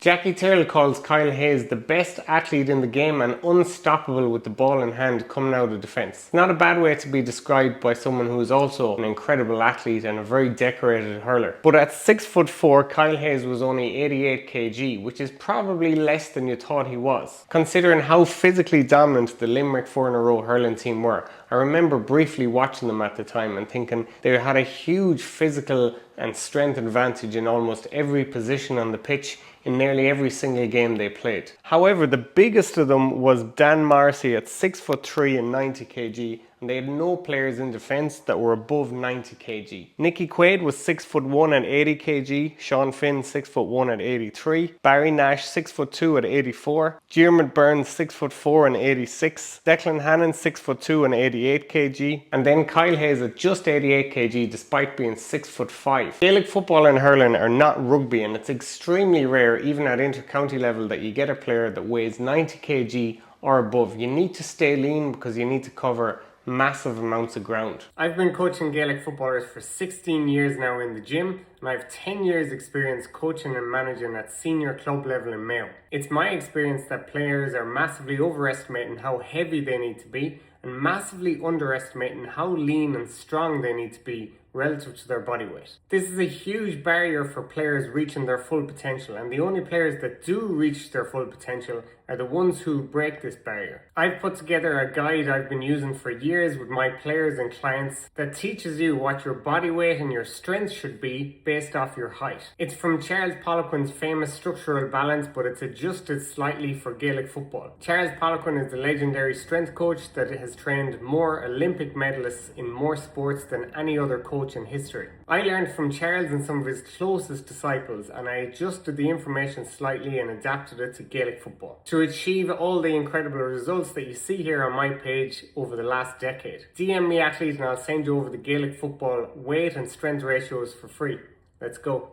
Jackie Tyrrell calls Kyle Hayes the best athlete in the game and unstoppable with the ball in hand coming out of defence. Not a bad way to be described by someone who is also an incredible athlete and a very decorated hurler. But at 6'4", Kyle Hayes was only 88 kg, which is probably less than you thought he was. Considering how physically dominant the Limerick 4-in-a-row hurling team were, I remember briefly watching them at the time and thinking they had a huge physical and strength advantage in almost every position on the pitch in nearly every single game they played. However, the biggest of them was Dan Morrissey at 6'3" and 90 kg, and they had no players in defence that were above 90 kg. Nicky Quaid was 6'1" and 80 kg, Sean Finn 6'1" at 83, Barry Nash 6'2" at 84, Diarmuid Byrne 6'4" and 86, Declan Hannon 6'2" and 88 kg, and then Kyle Hayes at just 88 kg despite being 6'5". Gaelic football and hurling are not rugby, and it's extremely rare even at inter-county level that you get a player that weighs 90 kg or above. You need to stay lean because you need to cover massive amounts of ground. I've been coaching Gaelic footballers for 16 years now in the gym, and I have 10 years experience coaching and managing at senior club level in Mayo. It's my experience that players are massively overestimating how heavy they need to be and massively underestimating how lean and strong they need to be relative to their body weight. This is a huge barrier for players reaching their full potential, and the only players that do reach their full potential are the ones who break this barrier. I've put together a guide I've been using for years with my players and clients that teaches you what your body weight and your strength should be based off your height. It's from Charles Poliquin's famous structural balance, but it's adjusted slightly for Gaelic football. Charles Poliquin is the legendary strength coach that has trained more Olympic medalists in more sports than any other coach in history. I learned from Charles and some of his closest disciples, and I adjusted the information slightly and adapted it to Gaelic football to achieve all the incredible results that you see here on my page over the last decade. DM me, athlete, and I'll send you over the Gaelic football weight and strength ratios for free. Let's go.